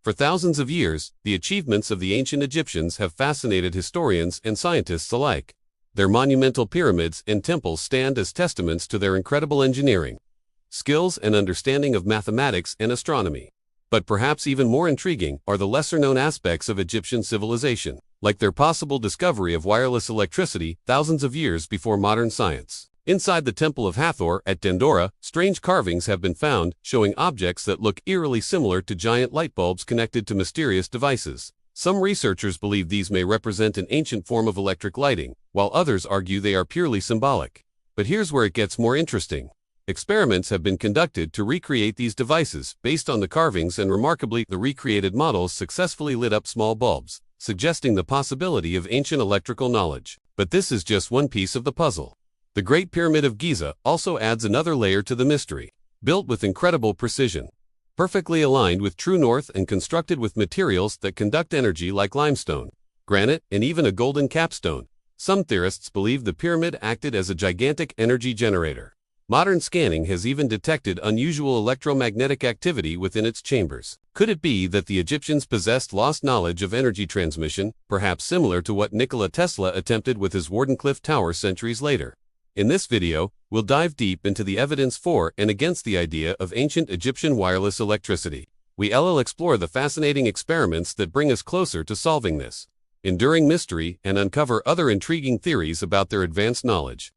For thousands of years, the achievements of the ancient Egyptians have fascinated historians and scientists alike. Their monumental pyramids and temples stand as testaments to their incredible engineering, skills, and understanding of mathematics and astronomy. But perhaps even more intriguing are the lesser-known aspects of Egyptian civilization, like their possible discovery of wireless electricity thousands of years before modern science. Inside the Temple of Hathor at Dendera, strange carvings have been found showing objects that look eerily similar to giant light bulbs connected to mysterious devices. Some researchers believe these may represent an ancient form of electric lighting, while others argue they are purely symbolic. But here's where it gets more interesting. Experiments have been conducted to recreate these devices based on the carvings, and remarkably, the recreated models successfully lit up small bulbs, suggesting the possibility of ancient electrical knowledge. But this is just one piece of the puzzle. The Great Pyramid of Giza also adds another layer to the mystery. Built with incredible precision, perfectly aligned with true north, and constructed with materials that conduct energy like limestone, granite, and even a golden capstone, some theorists believe the pyramid acted as a gigantic energy generator. Modern scanning has even detected unusual electromagnetic activity within its chambers. Could it be that the Egyptians possessed lost knowledge of energy transmission, perhaps similar to what Nikola Tesla attempted with his Wardenclyffe Tower centuries later? In this video, we'll dive deep into the evidence for and against the idea of ancient Egyptian wireless electricity. We'll explore the fascinating experiments that bring us closer to solving this enduring mystery and uncover other intriguing theories about their advanced knowledge.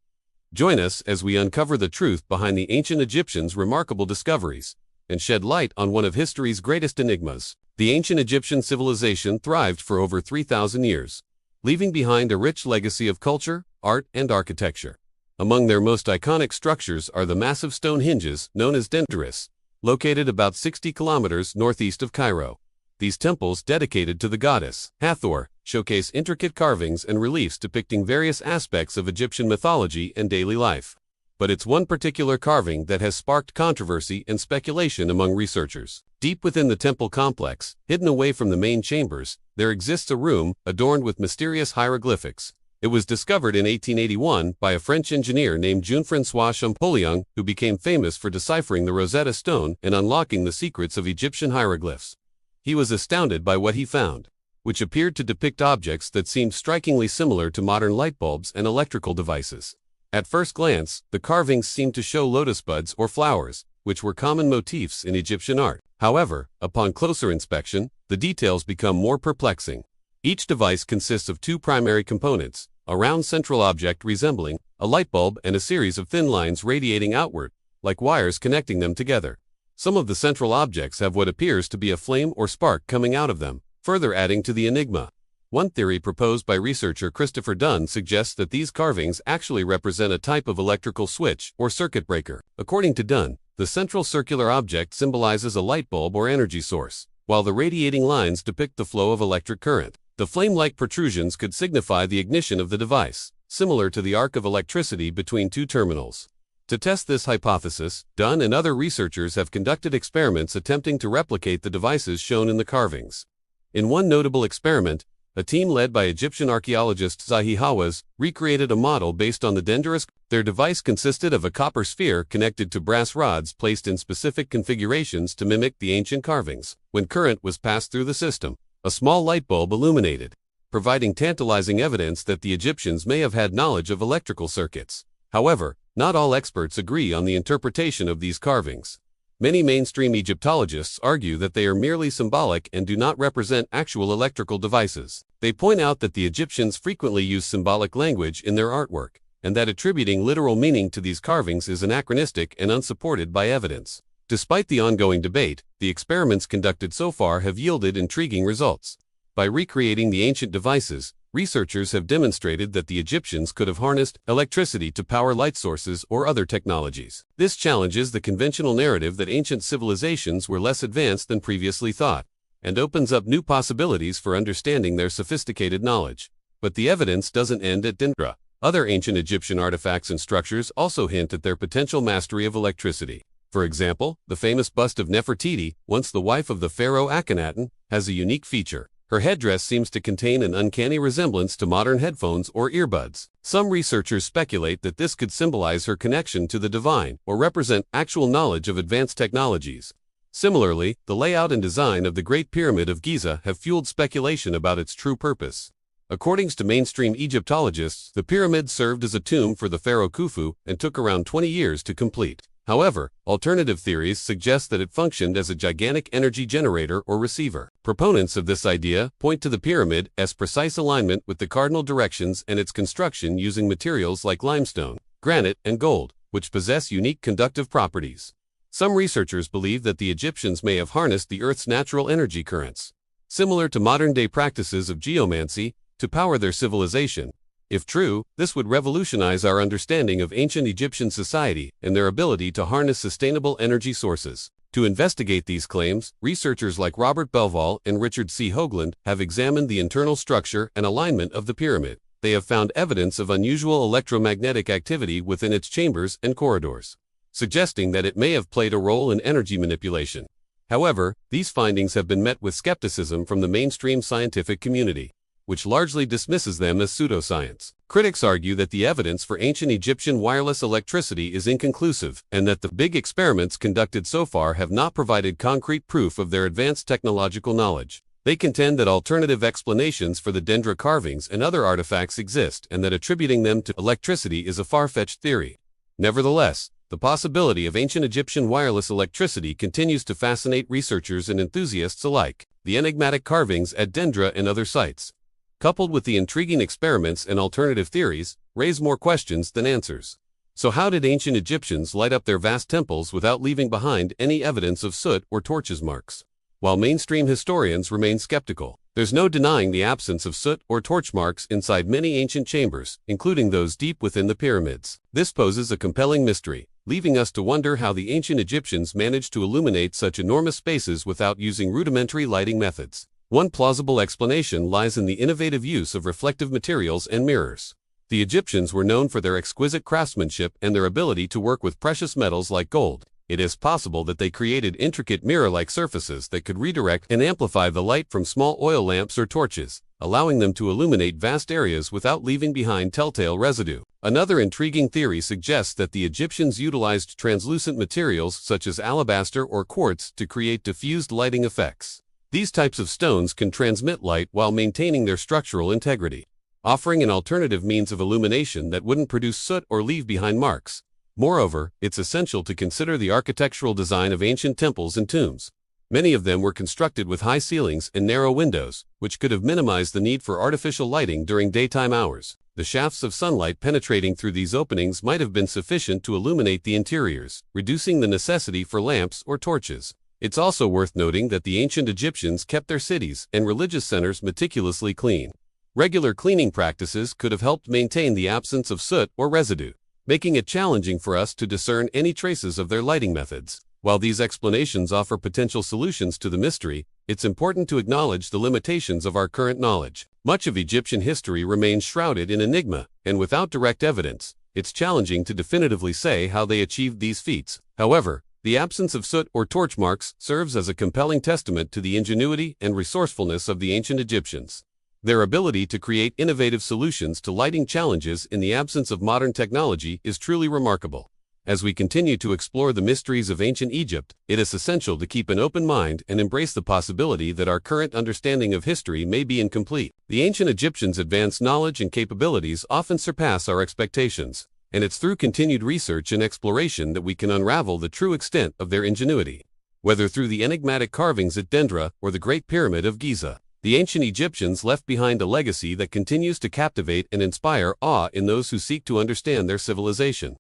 Join us as we uncover the truth behind the ancient Egyptians' remarkable discoveries and shed light on one of history's greatest enigmas. The ancient Egyptian civilization thrived for over 3,000 years, leaving behind a rich legacy of culture, art, and architecture. Among their most iconic structures are the massive stone hinges known as Denderas, located about 60 kilometers northeast of Cairo. These temples, dedicated to the goddess Hathor, showcase intricate carvings and reliefs depicting various aspects of Egyptian mythology and daily life. But it's one particular carving that has sparked controversy and speculation among researchers. Deep within the temple complex, hidden away from the main chambers, there exists a room adorned with mysterious hieroglyphics. It was discovered in 1881 by a French engineer named Jean-François Champollion, who became famous for deciphering the Rosetta Stone and unlocking the secrets of Egyptian hieroglyphs. He was astounded by what he found, which appeared to depict objects that seemed strikingly similar to modern light bulbs and electrical devices. At first glance, the carvings seemed to show lotus buds or flowers, which were common motifs in Egyptian art. However, upon closer inspection, the details become more perplexing. Each device consists of two primary components, a round central object resembling a light bulb and a series of thin lines radiating outward, like wires connecting them together. Some of the central objects have what appears to be a flame or spark coming out of them, further adding to the enigma. One theory proposed by researcher Christopher Dunn suggests that these carvings actually represent a type of electrical switch or circuit breaker. According to Dunn, the central circular object symbolizes a light bulb or energy source, while the radiating lines depict the flow of electric current. The flame-like protrusions could signify the ignition of the device, similar to the arc of electricity between two terminals. To test this hypothesis, Dunn and other researchers have conducted experiments attempting to replicate the devices shown in the carvings. In one notable experiment, a team led by Egyptian archaeologist Zahi Hawass recreated a model based on the Denderas. Their device consisted of a copper sphere connected to brass rods placed in specific configurations to mimic the ancient carvings. When current was passed through the system, a small light bulb illuminated, providing tantalizing evidence that the Egyptians may have had knowledge of electrical circuits. However, not all experts agree on the interpretation of these carvings. Many mainstream Egyptologists argue that they are merely symbolic and do not represent actual electrical devices. They point out that the Egyptians frequently use symbolic language in their artwork, and that attributing literal meaning to these carvings is anachronistic and unsupported by evidence. Despite the ongoing debate, the experiments conducted so far have yielded intriguing results. By recreating the ancient devices, researchers have demonstrated that the Egyptians could have harnessed electricity to power light sources or other technologies. This challenges the conventional narrative that ancient civilizations were less advanced than previously thought, and opens up new possibilities for understanding their sophisticated knowledge. But the evidence doesn't end at Dendera. Other ancient Egyptian artifacts and structures also hint at their potential mastery of electricity. For example, the famous bust of Nefertiti, once the wife of the pharaoh Akhenaten, has a unique feature. Her headdress seems to contain an uncanny resemblance to modern headphones or earbuds. Some researchers speculate that this could symbolize her connection to the divine or represent actual knowledge of advanced technologies. Similarly, the layout and design of the Great Pyramid of Giza have fueled speculation about its true purpose. According to mainstream Egyptologists, the pyramid served as a tomb for the pharaoh Khufu and took around 20 years to complete. However, alternative theories suggest that it functioned as a gigantic energy generator or receiver. Proponents of this idea point to the pyramid as precise alignment with the cardinal directions and its construction using materials like limestone, granite, and gold, which possess unique conductive properties. Some researchers believe that the Egyptians may have harnessed the Earth's natural energy currents, similar to modern-day practices of geomancy, to power their civilization. If true, this would revolutionize our understanding of ancient Egyptian society and their ability to harness sustainable energy sources. To investigate these claims, researchers like Robert Belval and Richard C. Hoagland have examined the internal structure and alignment of the pyramid. They have found evidence of unusual electromagnetic activity within its chambers and corridors, suggesting that it may have played a role in energy manipulation. However, these findings have been met with skepticism from the mainstream scientific community, which largely dismisses them as pseudoscience. Critics argue that the evidence for ancient Egyptian wireless electricity is inconclusive, and that the big experiments conducted so far have not provided concrete proof of their advanced technological knowledge. They contend that alternative explanations for the Dendera carvings and other artifacts exist, and that attributing them to electricity is a far-fetched theory. Nevertheless, the possibility of ancient Egyptian wireless electricity continues to fascinate researchers and enthusiasts alike. The enigmatic carvings at Dendera and other sites, coupled with the intriguing experiments and alternative theories, raise more questions than answers. So how did ancient Egyptians light up their vast temples without leaving behind any evidence of soot or torches marks? While mainstream historians remain skeptical, there's no denying the absence of soot or torch marks inside many ancient chambers, including those deep within the pyramids. This poses a compelling mystery, leaving us to wonder how the ancient Egyptians managed to illuminate such enormous spaces without using rudimentary lighting methods. One plausible explanation lies in the innovative use of reflective materials and mirrors. The Egyptians were known for their exquisite craftsmanship and their ability to work with precious metals like gold. It is possible that they created intricate mirror-like surfaces that could redirect and amplify the light from small oil lamps or torches, allowing them to illuminate vast areas without leaving behind telltale residue. Another intriguing theory suggests that the Egyptians utilized translucent materials such as alabaster or quartz to create diffused lighting effects. These types of stones can transmit light while maintaining their structural integrity, offering an alternative means of illumination that wouldn't produce soot or leave behind marks. Moreover, it's essential to consider the architectural design of ancient temples and tombs. Many of them were constructed with high ceilings and narrow windows, which could have minimized the need for artificial lighting during daytime hours. The shafts of sunlight penetrating through these openings might have been sufficient to illuminate the interiors, reducing the necessity for lamps or torches. It's also worth noting that the ancient Egyptians kept their cities and religious centers meticulously clean. Regular cleaning practices could have helped maintain the absence of soot or residue, making it challenging for us to discern any traces of their lighting methods. While these explanations offer potential solutions to the mystery, it's important to acknowledge the limitations of our current knowledge. Much of Egyptian history remains shrouded in enigma, and without direct evidence, it's challenging to definitively say how they achieved these feats. However, the absence of soot or torch marks serves as a compelling testament to the ingenuity and resourcefulness of the ancient Egyptians. Their ability to create innovative solutions to lighting challenges in the absence of modern technology is truly remarkable. As we continue to explore the mysteries of ancient Egypt, it is essential to keep an open mind and embrace the possibility that our current understanding of history may be incomplete. The ancient Egyptians' advanced knowledge and capabilities often surpass our expectations, and it's through continued research and exploration that we can unravel the true extent of their ingenuity. Whether through the enigmatic carvings at Dendera or the Great Pyramid of Giza, the ancient Egyptians left behind a legacy that continues to captivate and inspire awe in those who seek to understand their civilization.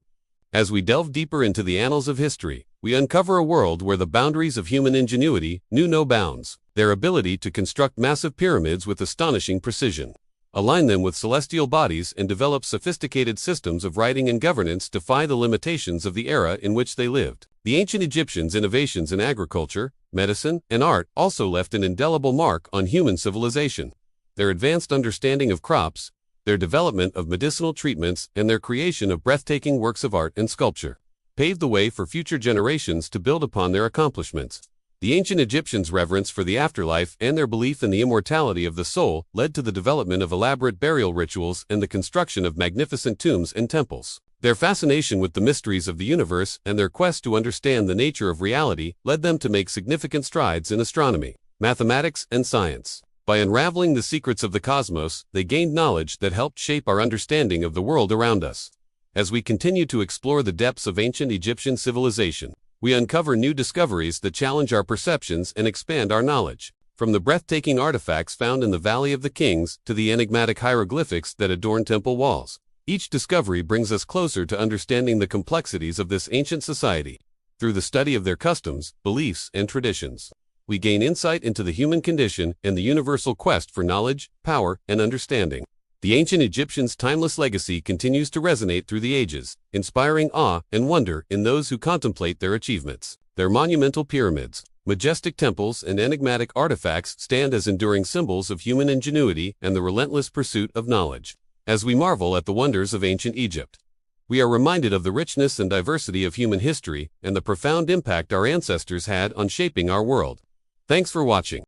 As we delve deeper into the annals of history, we uncover a world where the boundaries of human ingenuity knew no bounds. Their ability to construct massive pyramids with astonishing precision, align them with celestial bodies, and develop sophisticated systems of writing and governance defy the limitations of the era in which they lived. The ancient Egyptians' innovations in agriculture, medicine, and art also left an indelible mark on human civilization. Their advanced understanding of crops, their development of medicinal treatments, and their creation of breathtaking works of art and sculpture paved the way for future generations to build upon their accomplishments. The ancient Egyptians' reverence for the afterlife and their belief in the immortality of the soul led to the development of elaborate burial rituals and the construction of magnificent tombs and temples. Their fascination with the mysteries of the universe and their quest to understand the nature of reality led them to make significant strides in astronomy, mathematics, and science. By unraveling the secrets of the cosmos, they gained knowledge that helped shape our understanding of the world around us. As we continue to explore the depths of ancient Egyptian civilization, we uncover new discoveries that challenge our perceptions and expand our knowledge. From the breathtaking artifacts found in the Valley of the Kings to the enigmatic hieroglyphics that adorn temple walls, each discovery brings us closer to understanding the complexities of this ancient society. Through the study of their customs, beliefs, and traditions, we gain insight into the human condition and the universal quest for knowledge, power, and understanding. The ancient Egyptians' timeless legacy continues to resonate through the ages, inspiring awe and wonder in those who contemplate their achievements. Their monumental pyramids, majestic temples, and enigmatic artifacts stand as enduring symbols of human ingenuity and the relentless pursuit of knowledge. As we marvel at the wonders of ancient Egypt, we are reminded of the richness and diversity of human history and the profound impact our ancestors had on shaping our world. Thanks for watching.